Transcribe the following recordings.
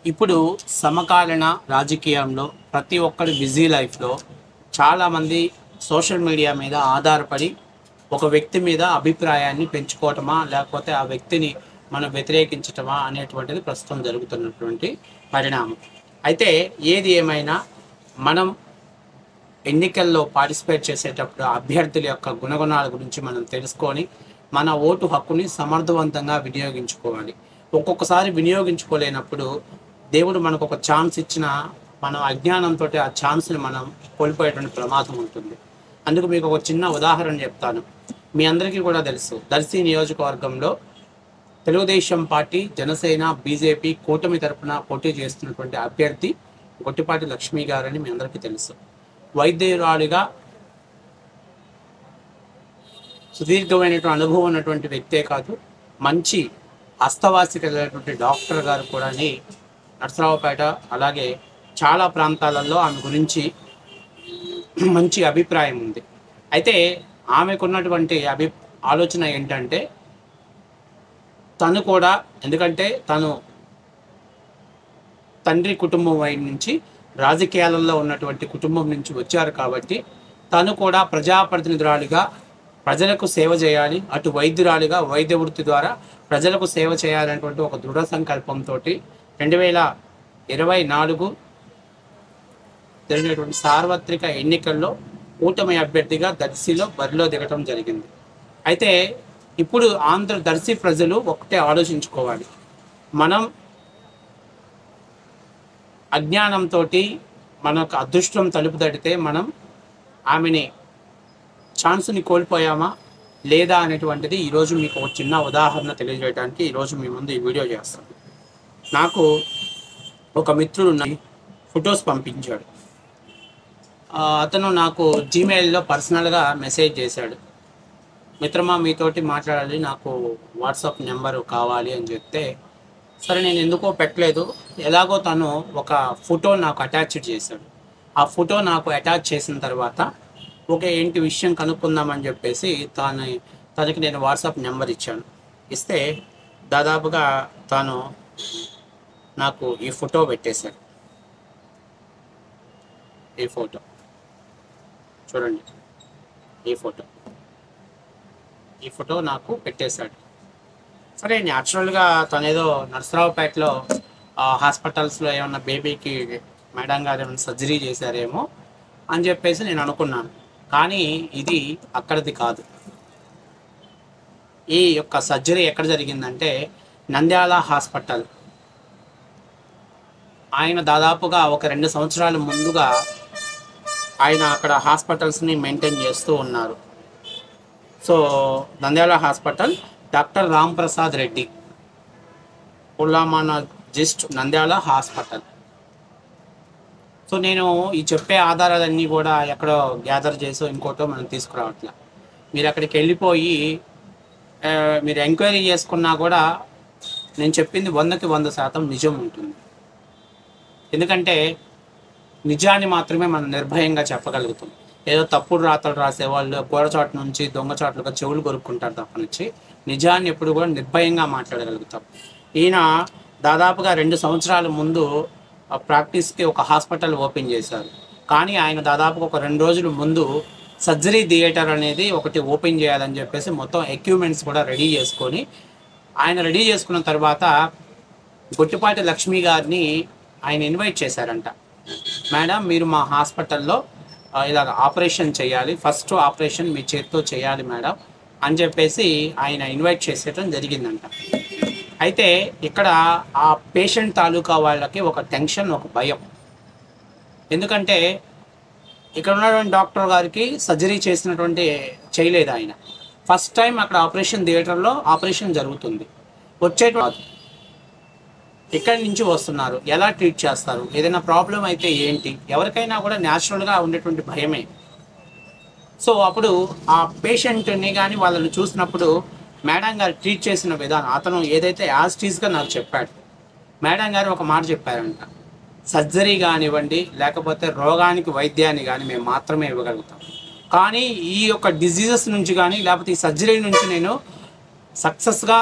ఇప్పుడు సమకాలీన రాజకీయంలో ప్రతి ఒక్కరి బిజీ లైఫ్లో చాలామంది సోషల్ మీడియా మీద ఆధారపడి ఒక వ్యక్తి మీద అభిప్రాయాన్ని పెంచుకోవటమా లేకపోతే ఆ వ్యక్తిని మనం వ్యతిరేకించటమా అనేటువంటిది ప్రస్తుతం జరుగుతున్నటువంటి పరిణామం. అయితే ఏది ఏమైనా మనం ఎన్నికల్లో పార్టిసిపేట్ చేసేటప్పుడు అభ్యర్థుల యొక్క గుణగుణాల గురించి మనం తెలుసుకొని మన ఓటు హక్కుని సమర్థవంతంగా వినియోగించుకోవాలి. ఒక్కొక్కసారి వినియోగించుకోలేనప్పుడు దేవుడు మనకు ఒక ఛాన్స్ ఇచ్చిన మనం అజ్ఞానంతో ఆ ఛాన్స్ని మనం కోల్పోయేటువంటి ప్రమాదం ఉంటుంది. అందుకు మీకు ఒక చిన్న ఉదాహరణ చెప్తాను. మీ అందరికీ కూడా తెలుసు, దర్శి నియోజకవర్గంలో తెలుగుదేశం పార్టీ, జనసేన, బీజేపీ కూటమి తరపున పోటీ చేస్తున్నటువంటి అభ్యర్థి గొట్టిపాటి లక్ష్మి గారని మీ అందరికీ తెలుసు. వైద్యురాలిగా సుదీర్ఘమైనటువంటి అనుభవం ఉన్నటువంటి వ్యక్తే కాదు, మంచి హస్తవాసి కలిగినటువంటి డాక్టర్ గారు కూడా నర్సరావుపేట అలాగే చాలా ప్రాంతాలలో ఆమె గురించి మంచి అభిప్రాయం ఉంది. అయితే ఆమెకున్నటువంటి ఆలోచన ఏంటంటే తను కూడా, ఎందుకంటే తను తండ్రి కుటుంబం వైపు నుంచి రాజకీయాలలో ఉన్నటువంటి కుటుంబం నుంచి వచ్చారు కాబట్టి తను కూడా ప్రజాప్రతినిధురాలిగా ప్రజలకు సేవ చేయాలి, అటు వైద్యురాలిగా వైద్య వృత్తి ద్వారా ప్రజలకు సేవ చేయాలనేటువంటి ఒక దృఢ సంకల్పంతో 2024 జరిగినటువంటి సార్వత్రిక ఎన్నికల్లో కూటమి అభ్యర్థిగా దర్శిలో బరిలో దిగటం జరిగింది. అయితే ఇప్పుడు దర్శి ప్రజలు ఒకటే ఆలోచించుకోవాలి, మనం అజ్ఞానంతో మనకు అదృష్టం తలుపు తడితే మనం ఆమెని ఛాన్స్ని కోల్పోయామా లేదా అనేటువంటిది ఈరోజు మీకు ఒక చిన్న ఉదాహరణ తెలియజేయడానికి ఈరోజు మీ ముందు ఈ వీడియో చేస్తాను. నాకు ఒక మిత్రుడు ఫొటోస్ పంపించాడు. అతను నాకు జీమెయిల్లో పర్సనల్గా మెసేజ్ చేశాడు, మిత్రమా మీతోటి మాట్లాడాలి, నాకు వాట్సాప్ నెంబరు కావాలి అని చెప్తే సరే నేను ఎందుకో పెట్టలేదు. ఎలాగో తను ఒక ఫోటో నాకు అటాచ్ చేశాడు. ఆ ఫోటో నాకు అటాచ్ చేసిన తర్వాత ఓకే ఏంటి విషయం కనుక్కుందామని చెప్పేసి తనకి నేను వాట్సాప్ నెంబర్ ఇచ్చాను. ఇస్తే దాదాపుగా తాను నాకు ఈ ఫోటో పెట్టేశాడు. ఈ ఫోటో చూడండి, ఈ ఫోటో నాకు పెట్టేశాడు. సరే న్యాచురల్గా తనేదో నర్సరావుపేటలో హాస్పిటల్స్లో ఏమన్నా బేబీకి మేడం గారు ఏమైనా సర్జరీ చేశారేమో అని చెప్పేసి నేను అనుకున్నాను. కానీ ఇది అక్కడిది కాదు. ఈ యొక్క సర్జరీ ఎక్కడ జరిగిందంటే నంద్యాల హాస్పిటల్. ఆయన దాదాపుగా ఒక 2 సంవత్సరాల ముందుగా ఆయన అక్కడ హాస్పిటల్స్ని మెయింటైన్ చేస్తూ ఉన్నారు. So Nandyal hospital doctor Ram Prasad Reddy pulmonologist Nandyal hospital. So నేను ఈ చెప్పే ఆధారాలన్నీ కూడా ఎక్కడో గ్యాదర్ చేసో ఇంకోటో మనం తీసుకురావట్లే. మీరు అక్కడికి వెళ్ళిపోయి మీరు ఎంక్వైరీ చేసుకున్నా కూడా నేను చెప్పింది 100కి 100% నిజం ఉంటుంది. ఎందుకంటే నిజాన్ని మాత్రమే మనం నిర్భయంగా చెప్పగలుగుతాం. ఏదో తప్పుడు రాతలు రాసేవాళ్ళు గోడచాటు నుంచి దొంగచాట్లుగా చెవులు కొరుక్కుంటారు తప్పనిచ్చి నిజాన్ని ఎప్పుడు కూడా నిర్భయంగా మాట్లాడగలుగుతాం. ఈయన దాదాపుగా 2 సంవత్సరాల ముందు ప్రాక్టీస్కి ఒక హాస్పిటల్ ఓపెన్ చేశారు. కానీ ఆయన దాదాపుగా ఒక 2 రోజుల ముందు సర్జరీ థియేటర్ అనేది ఒకటి ఓపెన్ చేయాలని చెప్పేసి మొత్తం ఎక్విప్మెంట్స్ కూడా రెడీ చేసుకొని ఆయన రెడీ చేసుకున్న తర్వాత గొట్టిపాటి లక్ష్మి గారిని ఆయన ఇన్వైట్ చేశారంట. మేడం మీరు మా హాస్పిటల్లో ఇలాగ ఆపరేషన్ చేయాలి, ఫస్ట్ ఆపరేషన్ మీ చేతితో చేయాలి మేడం అని చెప్పేసి ఆయన ఇన్వైట్ చేసేయడం జరిగిందంట. అయితే ఇక్కడ ఆ పేషెంట్ తాలూకా వాళ్ళకి ఒక టెన్షన్, ఒక భయం. ఎందుకంటే ఇక్కడ ఉన్నటువంటి డాక్టర్ గారికి సర్జరీ చేయలేదు ఆయన. ఫస్ట్ టైం అక్కడ ఆపరేషన్ థియేటర్లో ఆపరేషన్ జరుగుతుంది. వచ్చేటువంటి ఎక్కడి నుంచి వస్తున్నారు, ఎలా ట్రీట్ చేస్తారు, ఏదైనా ప్రాబ్లం అయితే ఏంటి, ఎవరికైనా కూడా న్యాచురల్గా ఉండేటువంటి భయమే. సో అప్పుడు ఆ పేషెంట్ని కానీ వాళ్ళని చూసినప్పుడు మేడం గారు ట్రీట్ చేసిన విధానం అతను ఏదైతే యాస్టీస్గా నాకు చెప్పాడు. మేడం గారు ఒక మాట చెప్పారంట, సర్జరీ కానివ్వండి లేకపోతే రోగానికి వైద్యాన్ని కానీ మేము మాత్రమే ఇవ్వగలుగుతాం, కానీ ఈ యొక్క డిజీజెస్ నుంచి కానీ లేకపోతే ఈ సర్జరీ నుంచి నేను సక్సెస్గా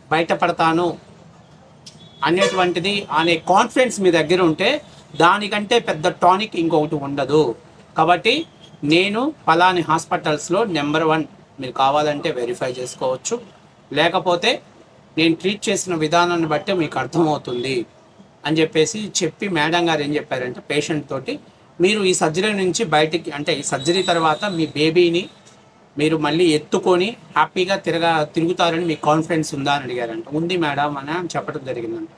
బయటపడతాను అనేటువంటిది అనే కాన్ఫిడెన్స్ మీ దగ్గర ఉంటే దానికంటే పెద్ద టానిక్ ఇంకొకటి ఉండదు. కాబట్టి నేను పలాని హాస్పిటల్స్లో నెంబర్ 1 మీరు కావాలంటే వెరిఫై చేసుకోవచ్చు, లేకపోతే నేను ట్రీట్ చేసిన విధానాన్ని బట్టి మీకు అర్థమవుతుంది అని చెప్పేసి చెప్పి మేడం గారు ఏం చెప్పారంటే పేషెంట్ తోటి, మీరు ఈ సర్జరీ నుంచి బయటికి, అంటే ఈ సర్జరీ తర్వాత మీ బేబీని మీరు మళ్ళీ ఎత్తుకొని హ్యాపీగా తిరుగుతారని మీకు కాన్ఫిడెన్స్ ఉందా అని అడిగారంట. ఉంది మేడం అని చెప్పడం జరిగిందంట.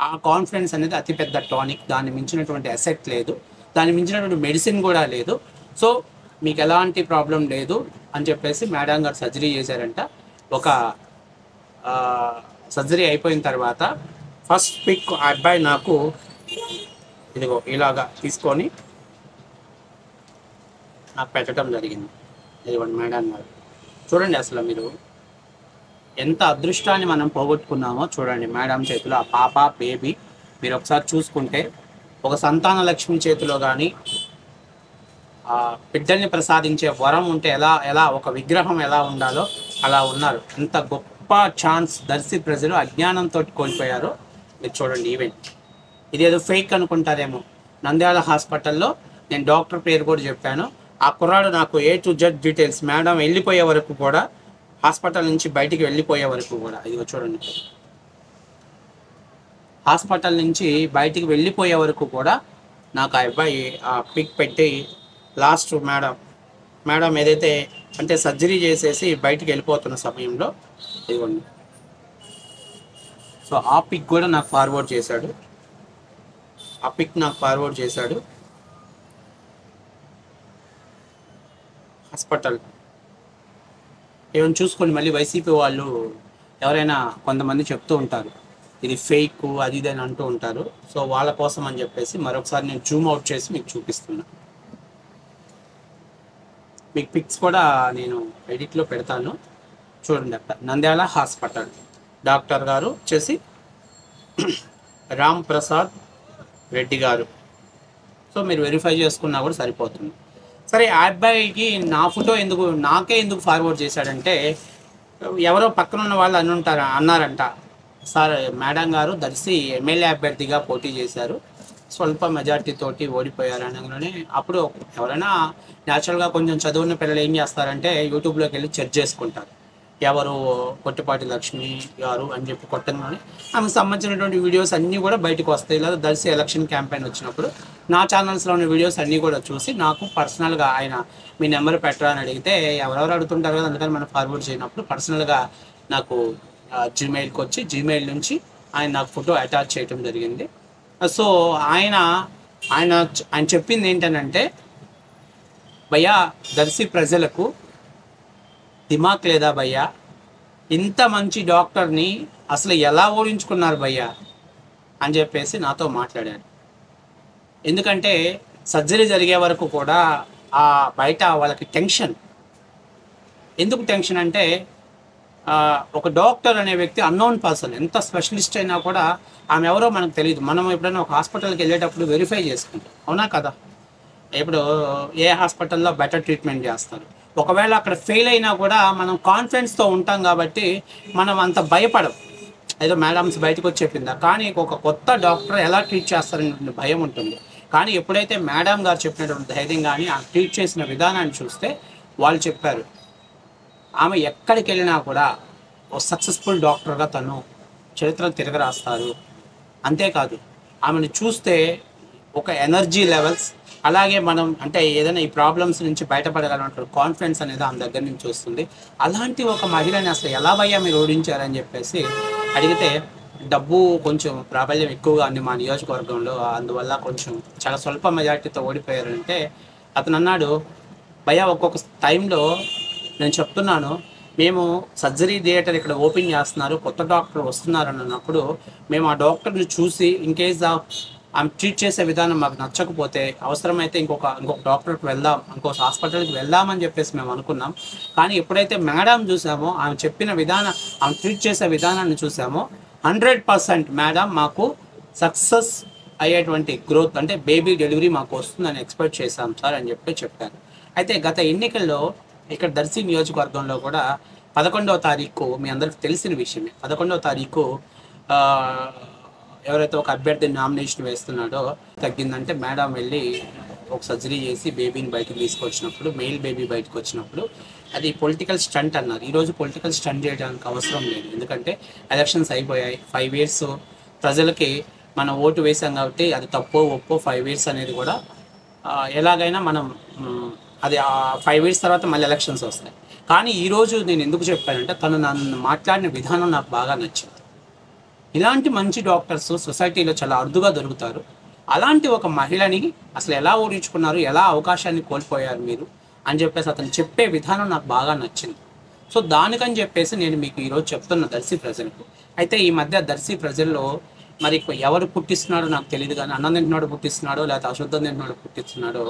ఆ కాన్ఫిడెన్స్ అనేది అతిపెద్ద టానిక్. దాన్ని మించినటువంటి ఎసెట్ లేదు, దాన్ని మించినటువంటి మెడిసిన్ కూడా లేదు. సో మీకు ఎలాంటి ప్రాబ్లం లేదు అని చెప్పేసి మేడం గారు సర్జరీ చేశారంట. ఒక సర్జరీ అయిపోయిన తర్వాత ఫస్ట్ పిక్ ఆ అబ్బాయి నాకు ఇదిగో ఇలాగా తీసుకొని నాకు పెట్టడం జరిగింది. ఇదిగోండి మేడం గారు, చూడండి అసలు మీరు ఎంత అదృష్టాన్ని మనం పోగొట్టుకున్నామో చూడండి. మేడం చేతిలో ఆ పాప బేబీ మీరు ఒకసారి చూసుకుంటే, ఒక సంతాన లక్ష్మి చేతిలో కానీ ఆ బిడ్డల్ని ప్రసాదించే వరం ఉంటే ఎలా ఒక విగ్రహం ఎలా ఉండాలో అలా ఉన్నారు. ఎంత గొప్ప ఛాన్స్ దర్శి ప్రజలు అజ్ఞానంతో కోల్పోయారో మీరు చూడండి. ఈవెంట్ ఇదేదో ఫేక్ అనుకుంటారేమో. నంద్యాల హాస్పిటల్లో నేను డాక్టర్ పేరు కూడా చెప్పాను. ఆ కుర్రాడు నాకు A to Z details, madam వెళ్ళిపోయే వరకు కూడా, హాస్పిటల్ నుంచి బయటికి వెళ్ళిపోయే వరకు కూడా, ఇదిగో చూడండి, హాస్పిటల్ నుంచి బయటికి వెళ్ళిపోయే వరకు కూడా నాకు ఆ అబ్బాయి ఆ పిక్ పెట్టి లాస్ట్ మేడం ఏదైతే అంటే సర్జరీ చేసేసి బయటికి వెళ్ళిపోతున్న సమయంలో ఇదిగోండి. సో ఆ పిక్ కూడా నాకు ఫార్వర్డ్ చేశాడు. హాస్పిటల్ ఏమైనా చూసుకొని మళ్ళీ వైసీపీ వాళ్ళు ఎవరైనా కొంతమంది చెప్తూ ఉంటారు ఇది ఫేక్ అది ఇది అని అంటూ ఉంటారు. సో వాళ్ళ కోసం అని చెప్పేసి మరొకసారి నేను జూమ్ అవుట్ చేసి మీకు చూపిస్తున్నా. మీకు పిక్స్ కూడా నేను ఎడిట్లో పెడతాను చూడండి. అక్కడ నంద్యాల హాస్పిటల్ డాక్టర్ గారు వచ్చేసి రామ్ ప్రసాద్ రెడ్డి గారు. సో మీరు వెరిఫై చేసుకున్నా కూడా సరిపోతుంది. సరే, ఆ అబ్బాయికి నా ఫోటో నాకే ఎందుకు ఫార్వర్డ్ చేశాడంటే, ఎవరో పక్కన ఉన్న వాళ్ళు అన్నారంట, సార్ మేడం గారు దర్శి ఎమ్మెల్యే అభ్యర్థిగా పోటీ చేశారు, స్వల్ప మెజార్టీ తోటి ఓడిపోయారు అనగానే, అప్పుడు ఎవరైనా న్యాచురల్గా కొంచెం చదువున్న పిల్లలు ఏం చేస్తారంటే యూట్యూబ్లోకి వెళ్ళి చెక్ చేసుకుంటారు, ఎవరు కొట్టిపాటి లక్ష్మి గారు అని చెప్పి కొట్టంగానే ఆమెకు సంబంధించినటువంటి వీడియోస్ అన్నీ కూడా బయటకు వస్తాయి. లేదా దర్శి ఎలక్షన్ క్యాంపెయిన్ వచ్చినప్పుడు నా ఛానల్స్లో ఉన్న వీడియోస్ అన్నీ కూడా చూసి నాకు పర్సనల్గా ఆయన మీ నెంబర్ పెట్టరా అని అడిగితే ఎవరెవరు అడుగుతుంటారు కదా, అందుకని మనం ఫార్వర్డ్ చేయనప్పుడు పర్సనల్గా నాకు జీమెయిల్కి వచ్చి జీమెయిల్ నుంచి ఆయన నాకు ఫోటో అటాచ్ చేయడం జరిగింది. సో ఆయన చెప్పింది ఏంటనంటే, భయ్యా దర్శి ప్రజలకు దిమాక్ లేదా భయ్యా, ఇంత మంచి డాక్టర్ని అసలు ఎలా ఓడించుకున్నారు భయ్యా అని చెప్పేసి నాతో మాట్లాడాడు. ఎందుకంటే సర్జరీ జరిగే వరకు కూడా ఆ బయట వాళ్ళకి టెన్షన్. ఎందుకు టెన్షన్ అంటే, ఒక డాక్టర్ అనే వ్యక్తి అన్నోన్ పర్సన్, ఎంత స్పెషలిస్ట్ అయినా కూడా ఆమె ఎవరో మనకు తెలియదు. మనం ఎప్పుడైనా ఒక హాస్పిటల్కి వెళ్ళేటప్పుడు వెరిఫై చేసుకుంటాం, అవునా కదా? ఇప్పుడు ఏ హాస్పిటల్లో బెటర్ ట్రీట్మెంట్ చేస్తారు, ఒకవేళ అక్కడ ఫెయిల్ అయినా కూడా మనం కాన్ఫిడెన్స్తో ఉంటాం కాబట్టి మనం అంత భయపడం. ఏదో మేడమ్స్ బయటకు వచ్చి చెప్పిందా, కానీ ఒక కొత్త డాక్టర్ ఎలా ట్రీట్ చేస్తారనే భయం ఉంటుంది. కానీ ఎప్పుడైతే మేడం గారు చెప్పినటువంటి ధైర్యం కానీ ఆ ట్రీట్ చేసిన విధానాన్ని చూస్తే, వాళ్ళు చెప్పారు ఆమె ఎక్కడికి వెళ్ళినా కూడా ఓ సక్సెస్ఫుల్ డాక్టర్గా తను చరిత్రను తిరగరాస్తారు. అంతేకాదు ఆమెను చూస్తే ఒక ఎనర్జీ లెవెల్స్, అలాగే మనం అంటే ఏదైనా ఈ ప్రాబ్లమ్స్ నుంచి బయటపడగలన్న కాన్ఫిడెన్స్ అనేది ఆమె దగ్గర నుంచి వస్తుంది. అలాంటి ఒక మహిళని అసలు ఎలా భయ్యా మీరు ఓడించారని చెప్పేసి అడిగితే, డబ్బు కొంచెం ప్రాబల్యం ఎక్కువగా ఉంది మా నియోజకవర్గంలో, అందువల్ల కొంచెం చాలా స్వల్ప మెజార్టీతో ఓడిపోయారంటే, అతను అన్నాడు, భయ్యా ఒక్కొక్క టైంలో నేను చెప్తున్నాను, మేము సర్జరీ థియేటర్ ఇక్కడ ఓపెన్ చేస్తున్నారు, కొత్త డాక్టర్ వస్తున్నారు అన్నప్పుడు మేము ఆ డాక్టర్ని చూసి ఇన్ కేస్ ఆమె ట్రీట్ చేసే విధానం మాకు నచ్చకపోతే అవసరమైతే ఇంకొక డాక్టర్కి వెళ్దాం, ఇంకో హాస్పిటల్కి వెళ్దామని చెప్పేసి మేము అనుకున్నాం. కానీ ఎప్పుడైతే మేడం చూసామో, ఆమె చెప్పిన విధానం, ఆమె ట్రీట్ చేసే విధానాన్ని చూసామో, 100% మేడం మాకు సక్సెస్ అయ్యేటువంటి గ్రోత్ అంటే బేబీ డెలివరీ మాకు వస్తుందని ఎక్స్పెక్ట్ చేశాం సార్ అని చెప్పారు. అయితే గత ఎన్నికల్లో ఇక్కడ దర్శి నియోజకవర్గంలో కూడా 11వ తారీఖు మీ అందరికి తెలిసిన విషయమే, 11వ తారీఖు ఎవరైతే ఒక అభ్యర్థిని నామినేషన్ వేస్తున్నాడో తగ్గిందంటే మేడం వెళ్ళి ఒక సర్జరీ చేసి బేబీని బయటకు తీసుకొచ్చినప్పుడు, మెయిల్ బేబీ బయటకు వచ్చినప్పుడు అది పొలిటికల్ స్టంట్ అన్నారు. ఈరోజు పొలిటికల్ స్టంట్ చేయడానికి అవసరం లేదు. ఎందుకంటే ఎలక్షన్స్ అయిపోయాయి. 5 years ప్రజలకి మనం ఓటు వేసాం కాబట్టి అది తప్పో ఒప్పో 5 years అనేది కూడా ఎలాగైనా మనం అది 5 years తర్వాత మళ్ళీ ఎలక్షన్స్ వస్తాయి. కానీ ఈరోజు నేను ఎందుకు చెప్పానంటే తను నన్ను మాట్లాడిన విధానం నాకు బాగా నచ్చింది. ఇలాంటి మంచి డాక్టర్స్ సొసైటీలో చాలా అరుదుగా దొరుకుతారు. అలాంటి ఒక మహిళని అసలు ఎలా ఓడించుకున్నారు, ఎలా అవకాశాన్ని కోల్పోయారు మీరు అని చెప్పేసి అతను చెప్పే విధానం నాకు బాగా నచ్చింది. సో దానికని చెప్పేసి నేను మీకు ఈరోజు చెప్తున్న దర్శి ప్రజలకు. అయితే ఈ మధ్య దర్శి ప్రజల్లో మరి ఎవరు పుట్టిస్తున్నాడో నాకు తెలియదు, కానీ అన్నం తింటున్నాడు పుట్టిస్తున్నాడో లేకపోతే అశుద్ధం తింటున్నాడు పుట్టిస్తున్నాడో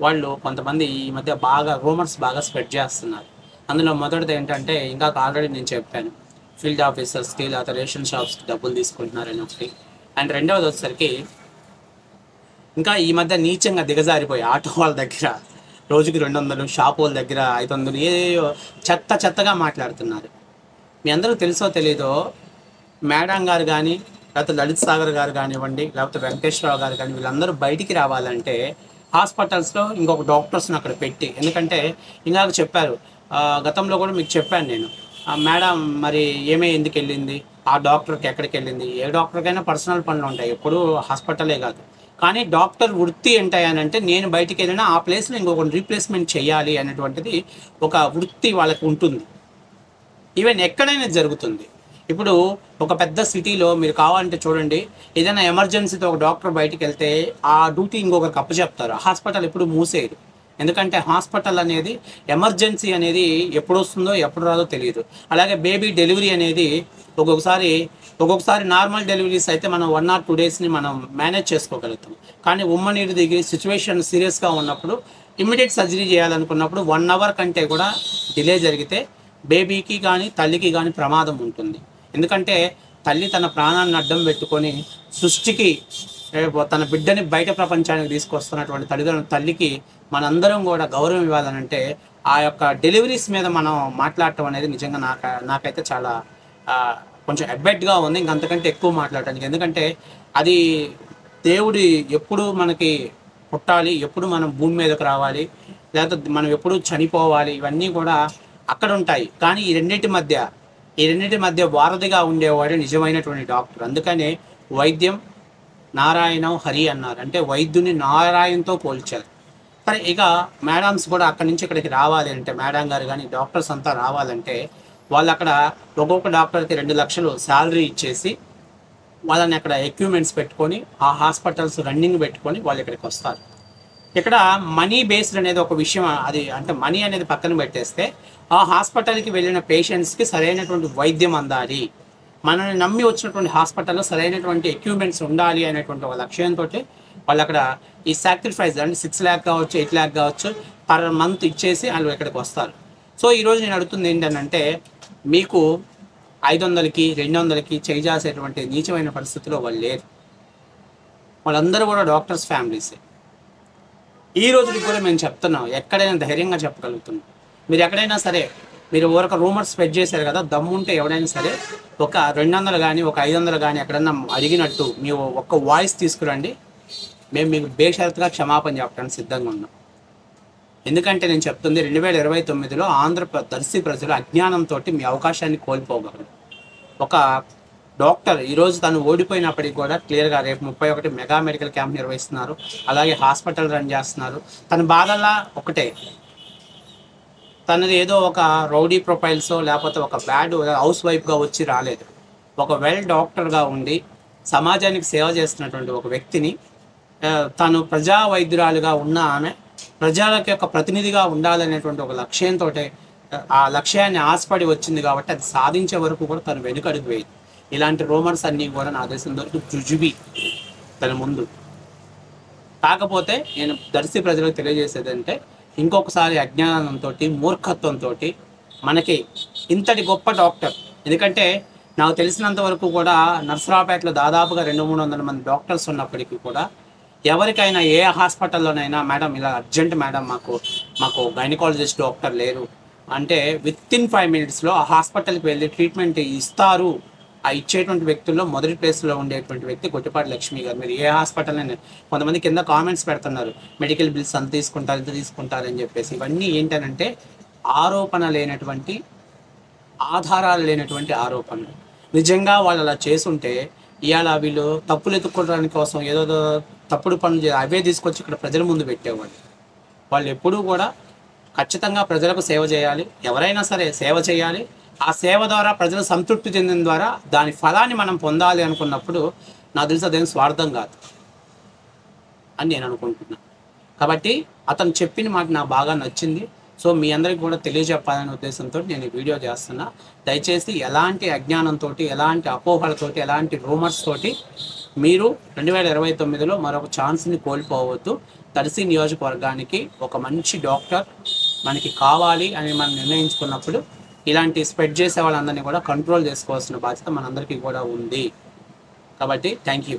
వాళ్ళు కొంతమంది ఈ మధ్య బాగా రూమర్స్ బాగా స్ప్రెడ్ చేస్తున్నారు. అందులో మొదటిది ఏంటంటే, ఇంకా ఆల్రెడీ నేను చెప్పాను, ఫీల్డ్ ఆఫీసర్స్కి లేకపోతే రేషన్ షాప్స్కి డబ్బులు తీసుకుంటున్నారని ఒకటి. అండ్ రెండవది వచ్చేసరికి ఇంకా ఈ మధ్య నీచంగా దిగజారిపోయి ఆటో వాళ్ళ దగ్గర రోజుకి 200, షాప్ వాళ్ళ దగ్గర 500 ఏదో చెత్తగా మాట్లాడుతున్నారు. మీ అందరికీ తెలుసో తెలీదో మేడం గారు కానీ లేకపోతే లలిత్ సాగర్ గారు కానివ్వండి లేకపోతే వెంకటేశ్వరరావు గారు కానీ వీళ్ళందరూ బయటికి రావాలంటే హాస్పిటల్స్లో ఇంకొక డాక్టర్స్ని అక్కడ పెట్టి, ఎందుకంటే ఇందాక చెప్పారు, గతంలో కూడా మీకు చెప్పాను నేను, మేడం మరి ఎందుకు వెళ్ళింది, ఆ డాక్టర్కి ఎక్కడికి వెళ్ళింది. ఏ డాక్టర్కైనా పర్సనల్ పనులు ఉంటాయి, ఎప్పుడూ హాస్పిటలే కాదు. కానీ డాక్టర్ వృత్తి ఏంటాయనంటే నేను బయటికి వెళ్ళినా ఆ ప్లేస్లో ఇంకొక రీప్లేస్మెంట్ చేయాలి అనేటువంటిది ఒక వృత్తి వాళ్ళకి ఉంటుంది. ఈవెన్ ఎక్కడైనా జరుగుతుంది. ఇప్పుడు ఒక పెద్ద సిటీలో మీరు కావాలంటే చూడండి, ఏదైనా ఎమర్జెన్సీతో ఒక డాక్టర్ బయటికి వెళ్తే ఆ డ్యూటీ ఇంకొకరికి అప్పచెప్తారు. హాస్పిటల్ ఎప్పుడు మూసేయరు. ఎందుకంటే హాస్పిటల్ అనేది ఎమర్జెన్సీ అనేది ఎప్పుడు వస్తుందో ఎప్పుడు రాదో తెలియదు. అలాగే బేబీ డెలివరీ అనేది ఒక్కొక్కసారి నార్మల్ డెలివరీస్ అయితే మనం 1 or 2 daysని మనం మేనేజ్ చేసుకోగలుగుతాం. కానీ ఉమ్మనీరు దిగి సిచ్యువేషన్ సీరియస్గా ఉన్నప్పుడు ఇమ్మీడియట్ సర్జరీ చేయాలనుకున్నప్పుడు 1 hour కంటే కూడా డిలే జరిగితే బేబీకి కానీ తల్లికి కానీ ప్రమాదం ఉంటుంది. ఎందుకంటే తల్లి తన ప్రాణాన్ని అడ్డం పెట్టుకొని సృష్టికి తన బిడ్డని బయట ప్రపంచానికి తీసుకొస్తున్నటువంటి తల్లికి మనందరం కూడా గౌరవం ఇవ్వాలనంటే ఆ యొక్క డెలివరీస్ మీద మనం మాట్లాడటం అనేది నిజంగా నాకైతే చాలా కొంచెం అబెట్గా ఉంది. ఇంకంతకంటే ఎక్కువ మాట్లాడటానికి. ఎందుకంటే అది దేవుడి ఎప్పుడు మనకి పుట్టాలి, ఎప్పుడు మనం భూమి మీదకి రావాలి, లేకపోతే మనం ఎప్పుడు చనిపోవాలి, ఇవన్నీ కూడా అక్కడ ఉంటాయి. కానీ ఈ రెండింటి మధ్య వారధిగా ఉండేవాడు నిజమైనటువంటి డాక్టర్. అందుకనే వైద్యం నారాయణం హరి అన్నారు. అంటే వైద్యుని నారాయణతో పోల్చారు. సరే, ఇక మేడమ్స్ కూడా అక్కడి నుంచి ఇక్కడికి రావాలి అంటే, మేడం గారు కానీ డాక్టర్స్ అంతా రావాలంటే వాళ్ళు అక్కడ ఒక్కొక్క డాక్టర్కి 2 లక్షలు శాలరీ ఇచ్చేసి వాళ్ళని అక్కడ ఎక్విప్మెంట్స్ పెట్టుకొని ఆ హాస్పిటల్స్ రన్నింగ్ పెట్టుకొని వాళ్ళు ఇక్కడికి వస్తారు. ఇక్కడ మనీ బేస్డ్ అనేది ఒక విషయం. అది అంటే మనీ అనేది పక్కన పెట్టేస్తే ఆ హాస్పిటల్కి వెళ్ళిన పేషెంట్స్కి సరైనటువంటి వైద్యం అందాలి, మనల్ని నమ్మి వచ్చినటువంటి హాస్పిటల్లో సరైనటువంటి ఎక్విప్మెంట్స్ ఉండాలి అనేటువంటి ఒక లక్ష్యంతో వాళ్ళు అక్కడ ఈ సాక్రిఫైస్ అంటే 6 lakh కావచ్చు, 8 lakh కావచ్చు పర్ మంత్ ఇచ్చేసి వాళ్ళు ఇక్కడికి వస్తారు. సో ఈరోజు నేను అడుగుతుంది ఏంటంటే, మీకు 500కి 200కి చేసేటువంటి నీచమైన పరిస్థితిలో వాళ్ళు లేరు. వాళ్ళందరూ కూడా డాక్టర్స్ ఫ్యామిలీసే. ఈ రోజుకి కూడా మేము చెప్తున్నాం, ఎక్కడైనా ధైర్యంగా చెప్పగలుగుతున్నాం. మీరు ఎక్కడైనా సరే మీరు ఒక రూమర్స్ స్ప్రెడ్ చేశారు కదా, దమ్ముంటే ఎవడైనా సరే ఒక 200 కానీ ఒక 500 కానీ ఎక్కడన్నా అడిగినట్టు మీ ఒక్క వాయిస్ తీసుకురండి, మేము మీకు బేషరతుగా క్షమాపణ చెప్పడానికి సిద్ధంగా ఉన్నాం. ఎందుకంటే నేను చెప్తుంది 2029లో దర్శి ప్రజలు అజ్ఞానంతో మీ అవకాశాన్ని కోల్పోగలరు. ఒక డాక్టర్ ఈరోజు తను ఓడిపోయినప్పటికీ కూడా క్లియర్గా రేపు 31 మెగా మెడికల్ క్యాంప్ నిర్వహిస్తున్నారు, అలాగే హాస్పిటల్ రన్ చేస్తున్నారు. తన బాధల్లా ఒకటే, తనది ఏదో ఒక రౌడీ ప్రొఫైల్సో లేకపోతే ఒక బ్యాడ్ హౌస్ వైఫ్గా వచ్చి రాలేదు. ఒక వెల్ డాక్టర్గా ఉండి సమాజానికి సేవ చేస్తున్నటువంటి ఒక వ్యక్తిని, తను ప్రజా వైద్యురాలుగా ఉన్న ఆమె ప్రజలకు యొక్క ప్రతినిధిగా ఉండాలనేటువంటి ఒక లక్ష్యంతో ఆ లక్ష్యాన్ని ఆశపడి వచ్చింది కాబట్టి అది సాధించే వరకు కూడా తను వెనుకడుగు వేయదు. ఇలాంటి రూమర్స్ అన్నీ కూడా నా దేశం వరకు జుజుబి తన ముందు. కాకపోతే నేను దర్శి ప్రజలకు తెలియజేసేది అంటే, ఇంకొకసారి అజ్ఞానంతో మూర్ఖత్వంతో మనకి ఇంతటి గొప్ప డాక్టర్, ఎందుకంటే నాకు తెలిసినంత వరకు కూడా నర్సరావుపేటలో దాదాపుగా 200-300 మంది డాక్టర్స్ ఉన్నప్పటికీ కూడా ఎవరికైనా ఏ హాస్పిటల్లోనైనా మేడం ఇలా అర్జెంట్ మేడం మాకు గైనకాలజిస్ట్ డాక్టర్ లేరు అంటే విత్ ఇన్ 5 minutesలో ఆ హాస్పిటల్కి వెళ్ళి ట్రీట్మెంట్ ఇస్తారు ఆ ఇచ్చేటువంటి వ్యక్తుల్లో మొదటి ప్లేస్లో ఉండేటువంటి వ్యక్తి గొట్టిపాటి లక్ష్మి గారు. మీరు ఏ హాస్పిటల్ అయినా, కొంతమంది కింద కామెంట్స్ పెడుతున్నారు మెడికల్ బిల్స్ అంత తీసుకుంటారు ఇంత తీసుకుంటారు అని చెప్పేసి. ఇవన్నీ ఏంటనంటే ఆరోపణ లేనటువంటి, ఆధారాలు లేనటువంటి ఆరోపణలు. నిజంగా వాళ్ళు అలా చేసుంటే ఇవాళ వీళ్ళు తప్పులు ఎత్తుక్కోవడానికి కోసం ఏదో తప్పుడు పనులు అవే తీసుకొచ్చి ఇక్కడ ప్రజల ముందు పెట్టేవాళ్ళు. వాళ్ళు ఎప్పుడూ కూడా ఖచ్చితంగా ప్రజలకు సేవ చేయాలి, ఎవరైనా సరే సేవ చేయాలి. ఆ సేవ ద్వారా ప్రజలు సంతృప్తి చెందిన ద్వారా దాని ఫలాన్ని మనం పొందాలి అనుకున్నప్పుడు నాకు తెలిసి అదేం స్వార్థం కాదు అని నేను అనుకుంటున్నాను. కాబట్టి అతను చెప్పిన మాట నాకు బాగా నచ్చింది. సో మీ అందరికీ కూడా తెలియజెప్పాలనే ఉద్దేశంతో నేను ఈ వీడియో చేస్తున్నా. దయచేసి ఎలాంటి అజ్ఞానంతో, ఎలాంటి అపోహలతోటి, ఎలాంటి రూమర్స్ తోటి మీరు 2029లో మరొక ఛాన్స్ని కోల్పోవద్దు. దర్శి నియోజకవర్గానికి ఒక మంచి డాక్టర్ మనకి కావాలి అని మనం నిర్ణయించుకున్నప్పుడు ఇలాంటి స్ప్రెడ్ చేసే వాళ్ళందరినీ కూడా కంట్రోల్ చేసుకోవాల్సిన బాధ్యత మనందరికీ కూడా ఉంది. కాబట్టి థ్యాంక్ యూ.